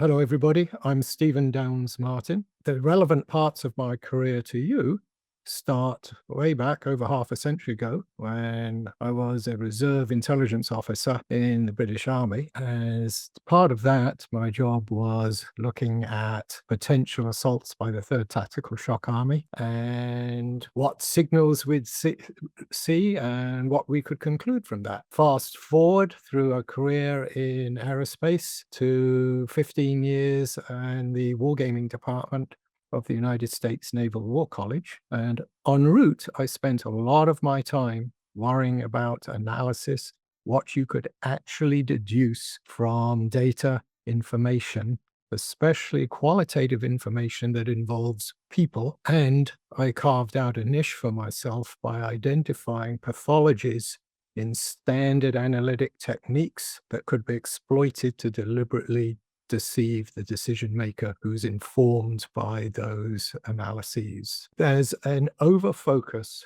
Hello, everybody. I'm Stephen Downes Martin. The relevant parts of my career to you start way back over half a century ago when I was a reserve intelligence officer in the British Army. As part of that, my job was looking at potential assaults by the 3rd Tactical Shock Army and what signals we'd see and what we could conclude from that. Fast forward through a career in aerospace to 15 years in the Wargaming department of the United States Naval War College. And en route, I spent a lot of my time worrying about analysis, what you could actually deduce from data, information, especially qualitative information that involves people. And I carved out a niche for myself by identifying pathologies in standard analytic techniques that could be exploited to deliberately deceive the decision maker who's informed by those analyses. There's an overfocus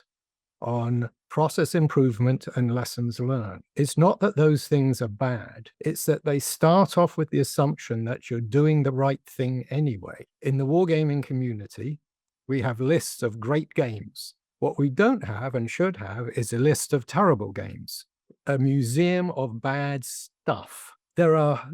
on process improvement and lessons learned. It's not that those things are bad, it's that they start off with the assumption that you're doing the right thing anyway. In the wargaming community, we have lists of great games. What we don't have and should have is a list of terrible games, a museum of bad stuff. There are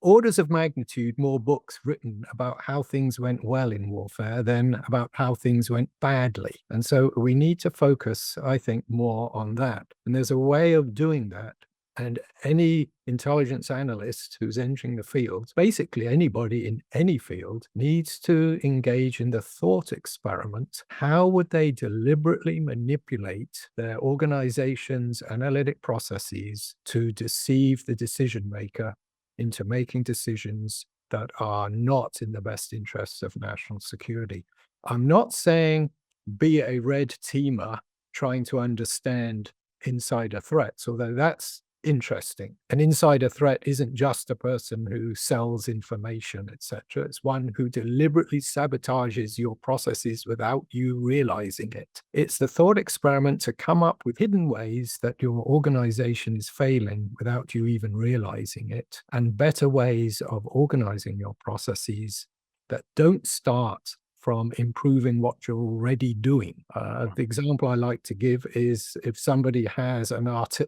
orders of magnitude more books written about how things went well in warfare than about how things went badly. And so we need to focus, I think, more on that. And there's a way of doing that. And any intelligence analyst who's entering the field, basically anybody in any field, needs to engage in the thought experiment. How would they deliberately manipulate their organization's analytic processes to deceive the decision maker into making decisions that are not in the best interests of national security? I'm not saying be a red teamer trying to understand insider threats, although that's interesting. An insider threat isn't just a person who sells information, etc. It's one who deliberately sabotages your processes without you realizing it. It's the thought experiment to come up with hidden ways that your organization is failing without you even realizing it, and better ways of organizing your processes that don't start from improving what you're already doing. The example I like to give is if somebody has an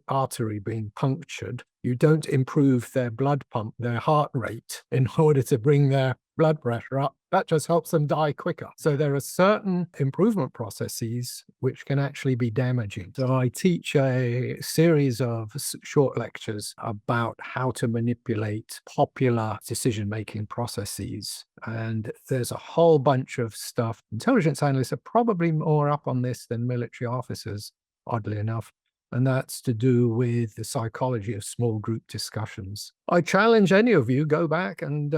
artery being punctured, you don't improve their blood pump, their heart rate, in order to bring their blood pressure up. That just helps them die quicker. So there are certain improvement processes which can actually be damaging. So I teach a series of short lectures about how to manipulate popular decision-making processes. And there's a whole bunch of stuff. Intelligence analysts are probably more up on this than military officers, oddly enough. And that's to do with the psychology of small group discussions. I challenge any of you, go back and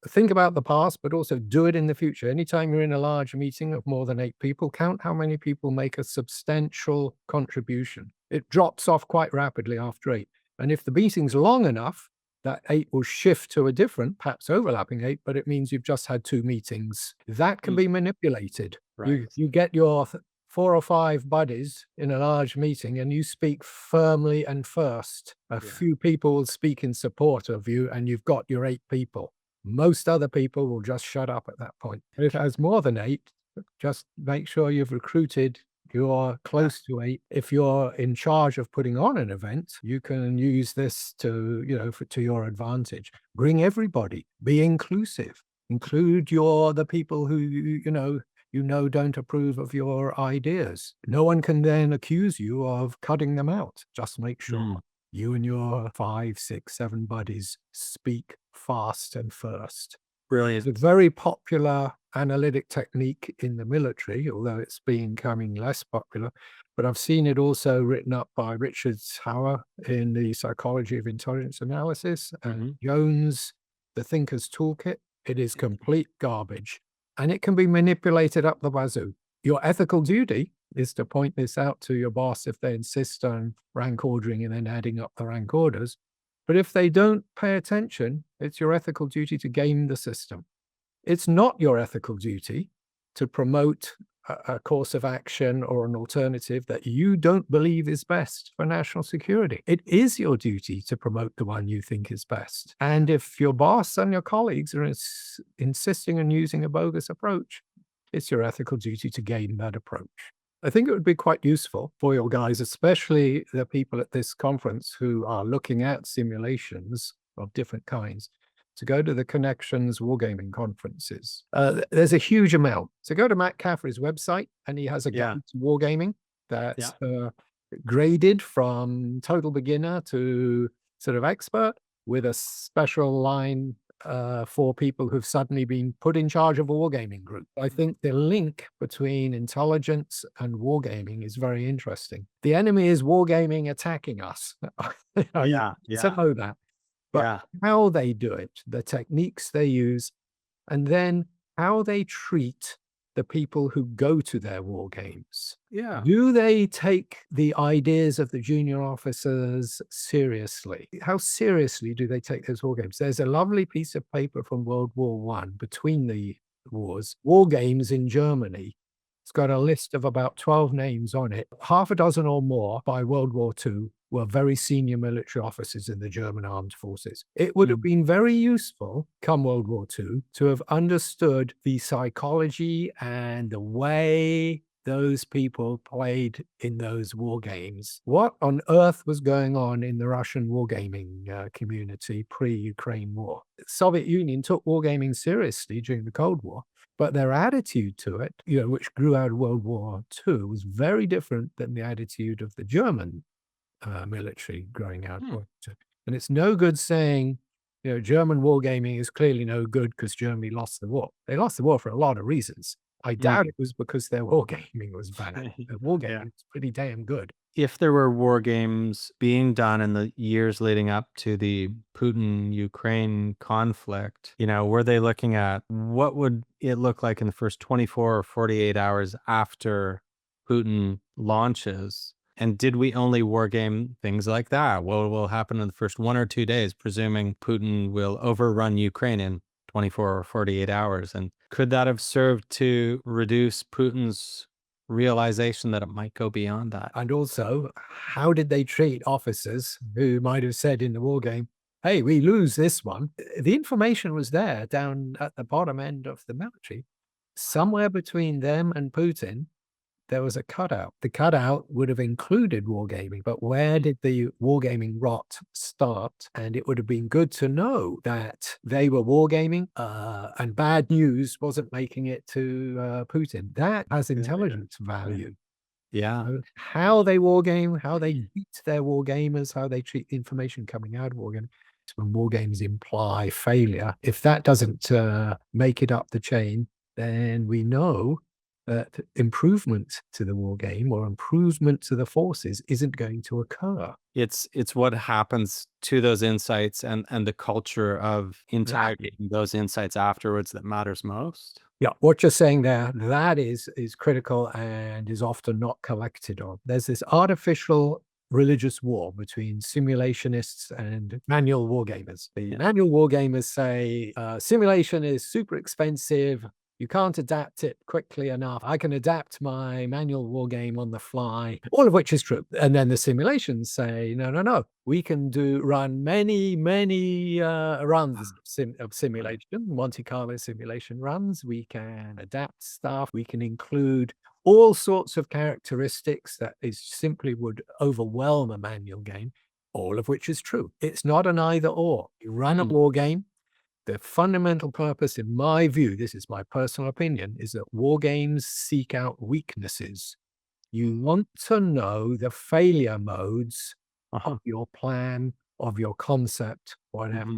think about the past, but also do it in the future. Anytime you're in a large meeting of more than 8 people, count how many people make a substantial contribution. It drops off quite rapidly after 8. And if the meeting's long enough, that 8 will shift to a different, perhaps overlapping 8, but it means you've just had 2 meetings. That can be manipulated. Right. You get your 4 or 5 buddies in a large meeting and you speak firmly and first. A few people will speak in support of you and you've got your 8 people. Most other people will just shut up at that point. If it has more than 8, just make sure you've recruited you're close to 8. If you're in charge of putting on an event, you can use this to, to your advantage. Bring everybody. Be inclusive. Include the people who, don't approve of your ideas. No one can then accuse you of cutting them out. Just make sure you and your 5, 6, 7 buddies speak fast and first. Brilliant. It's a very popular analytic technique in the military, although it's becoming less popular. But I've seen it also written up by Richard Sauer in the Psychology of Intelligence Analysis and Jones, the Thinker's Toolkit. It is complete garbage, and it can be manipulated up the wazoo. Your ethical duty is to point this out to your boss if they insist on rank ordering and then adding up the rank orders. But if they don't pay attention, it's your ethical duty to game the system. It's not your ethical duty to promote a course of action or an alternative that you don't believe is best for national security. It is your duty to promote the one you think is best. And if your boss and your colleagues are insisting on using a bogus approach, it's your ethical duty to gain that approach. I think it would be quite useful for your guys, especially the people at this conference who are looking at simulations of different kinds, to go to the Connections Wargaming conferences. There's a huge amount. So go to Matt Caffrey's website, and he has a Yeah. guide to wargaming that's Yeah. graded from total beginner to sort of expert, with a special line for people who've suddenly been put in charge of a wargaming group. I think the link between intelligence and wargaming is very interesting. The enemy is wargaming attacking us. You Yeah. know that. But Yeah. how they do it, the techniques they use, and then how they treat the people who go to their war games. Yeah. Do they take the ideas of the junior officers seriously? How seriously do they take those war games? There's a lovely piece of paper from World War I, between the wars, war games in Germany. It's got a list of about 12 names on it. Half a dozen or more by World War II were very senior military officers in the German armed forces. It would have been very useful, come World War II, to have understood the psychology and the way those people played in those war games. What on earth was going on in the Russian wargaming community pre-Ukraine war? The Soviet Union took wargaming seriously during the Cold War, but their attitude to it, which grew out of World War II, was very different than the attitude of the German military growing out. And it's no good saying, German wargaming is clearly no good because Germany lost the war. They lost the war for a lot of reasons. I doubt it was because their wargaming was bad. Their wargaming was pretty damn good. If there were war games being done in the years leading up to the Putin-Ukraine conflict, were they looking at what would it look like in the first 24 or 48 hours after Putin launches? And did we only war game things like that? What will happen in the first 1 or 2 days, presuming Putin will overrun Ukraine in 24 or 48 hours? And could that have served to reduce Putin's realization that it might go beyond that? And also, how did they treat officers who might have said in the war game, hey, we lose this one? The information was there down at the bottom end of the military. Somewhere between them and Putin, there was a cutout. The cutout would have included wargaming, but where did the wargaming rot start? And it would have been good to know that they were wargaming, and bad news wasn't making it to Putin. That has intelligence value. Yeah. How they wargame, how they treat their wargamers, how they treat the information coming out of wargaming. When wargames imply failure, if that doesn't make it up the chain, then we know that improvement to the war game or improvement to the forces isn't going to occur. It's what happens to those insights and the culture of integrating those insights afterwards that matters most. Yeah, what you're saying there, that is critical and is often not collected on. There's this artificial religious war between simulationists and manual wargamers. The manual wargamers say simulation is super expensive. You can't adapt it quickly enough. I can adapt my manual war game on the fly, all of which is true. And then the simulations say, no. We can run many runs of simulation, Monte Carlo simulation runs. We can adapt stuff. We can include all sorts of characteristics that simply would overwhelm a manual game, all of which is true. It's not an either or. You run a war game. The fundamental purpose, in my view, this is my personal opinion, is that war games seek out weaknesses. You want to know the failure modes of your plan, of your concept, whatever.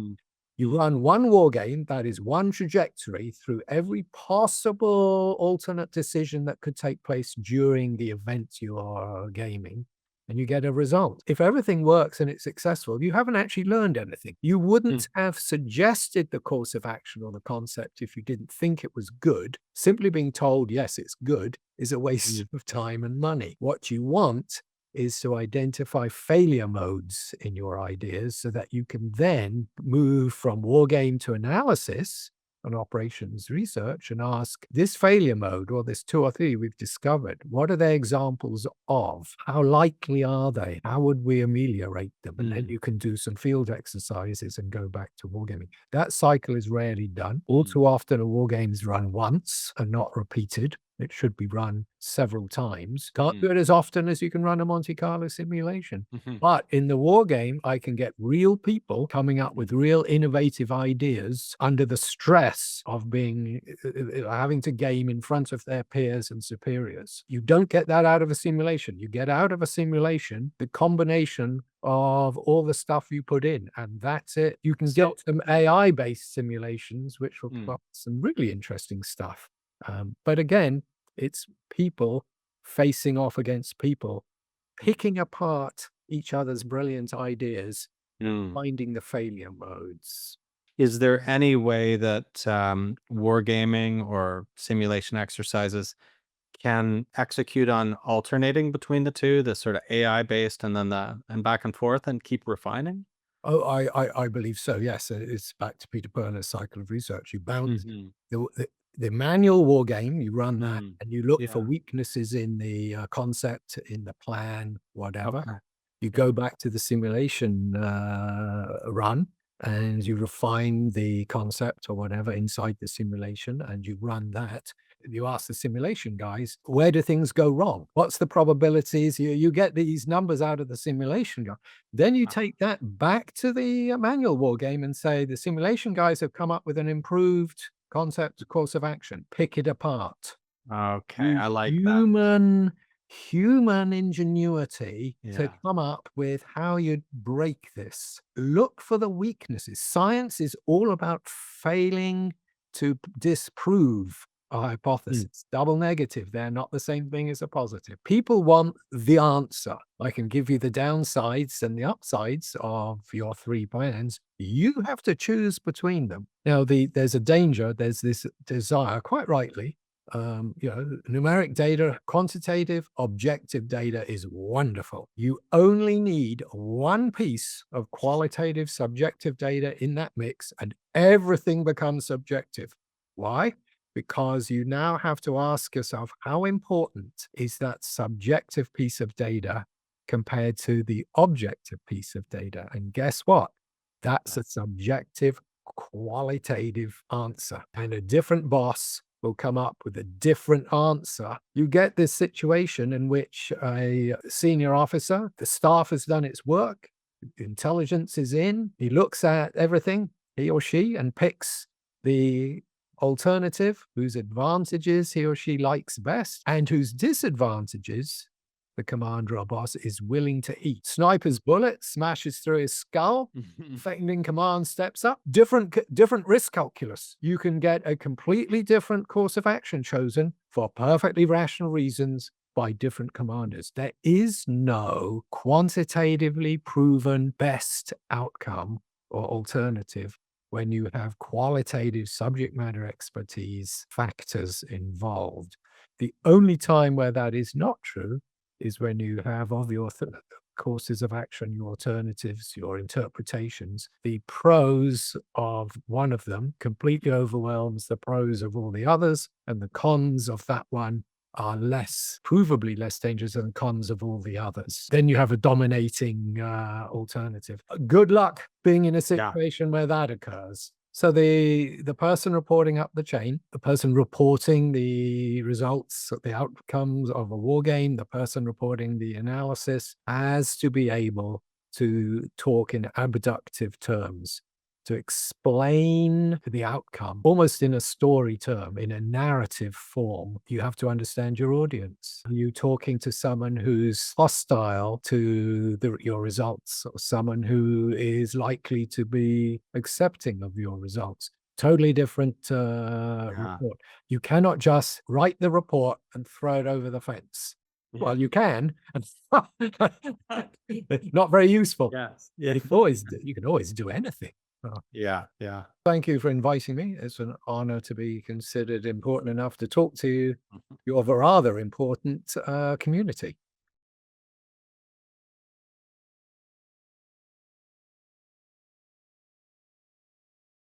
You run one war game, that is one trajectory through every possible alternate decision that could take place during the event you are gaming, and you get a result. If everything works and it's successful, you haven't actually learned anything. You wouldn't have suggested the course of action or the concept if you didn't think it was good. Simply being told, yes, it's good, is a waste of time and money. What you want is to identify failure modes in your ideas so that you can then move from war game to analysis and operations research and ask this failure mode or this 2 or 3 we've discovered, what are they examples of? How likely are they? How would we ameliorate them? And then Mm, you can do some field exercises and go back to wargaming. That cycle is rarely done. All mm, too often, a wargame is run once and not repeated. It should be run several times. Can't do mm, it as often as you can run a Monte Carlo simulation. mhm, But in the war game, I can get real people coming up with mm, real innovative ideas under the stress of being having to game in front of their peers and superiors. You don't get that out of a simulation. You get out of a simulation the combination of all the stuff you put in, and that's it. You can get So, some AI-based simulations, which will come mm, up with some really interesting stuff. But again, it's people facing off against people, picking apart each other's brilliant ideas, mm. finding the failure modes. Is there any way that wargaming or simulation exercises can execute on alternating between the two, the sort of AI based and then the and back and forth and keep refining? Oh, I believe so. Yes, it's back to Peter Perner's cycle of research. You bounce Mhm. the manual war game. You run that, Mm. and you look for Yeah. weaknesses in the concept, in the plan, whatever. Okay. You Yeah. go back to the simulation run, and you refine the concept or whatever inside the simulation, and you run that. You ask the simulation guys, where do things go wrong? What's the probabilities? You get these numbers out of the simulation guy. Then you Uh, take that back to the manual war game and say the simulation guys have come up with an improved concept course of action. Pick it apart. Okay. Use I like that. human ingenuity to Yeah. come up with how you'd break this. Look for the weaknesses. Science is all about failing to disprove a Mm. hypothesis. Double negative, they're not the same thing as a positive. People want the answer. I can give you the downsides and the upsides of your 3 plans. You have to choose between them. Now, there's a danger, there's this desire, quite rightly, numeric data, quantitative, objective data is wonderful. You only need one piece of qualitative, subjective data in that mix, and everything becomes subjective. Why? Because you now have to ask yourself, how important is that subjective piece of data compared to the objective piece of data? And guess what? That's a subjective, qualitative answer. And a different boss will come up with a different answer. You get this situation in which a senior officer, the staff has done its work, intelligence is in, he looks at everything, he or she, and picks the alternative whose advantages he or she likes best and whose disadvantages the commander or boss is willing to eat. Sniper's bullet smashes through his skull. Second in command steps up. Different risk calculus. You can get a completely different course of action chosen for perfectly rational reasons by different commanders. There is no quantitatively proven best outcome or alternative when you have qualitative subject matter expertise factors involved. The only time where that is not true is when you have of your courses of action, your alternatives, your interpretations, the pros of one of them completely overwhelms the pros of all the others, and the cons of that one are provably less dangerous than the cons of all the others. Then you have a dominating alternative. Good luck being in a Yeah. situation where that occurs. So the person reporting up the chain, the person reporting the results, the outcomes of a war game, the person reporting the analysis has to be able to talk in abductive terms, to explain the outcome almost in a story term, in a narrative form. You have to understand your audience. Are you talking to someone who's hostile to your results, or someone who is likely to be accepting of your results? Totally different Yeah. report. You cannot just write the report and throw it over the fence. Yeah. Well, you can, and not very useful. Yes. Yeah. You can always do anything. Oh, Yeah. Yeah. thank you for inviting me. It's an honor to be considered important enough to talk to Mhm. your rather important community.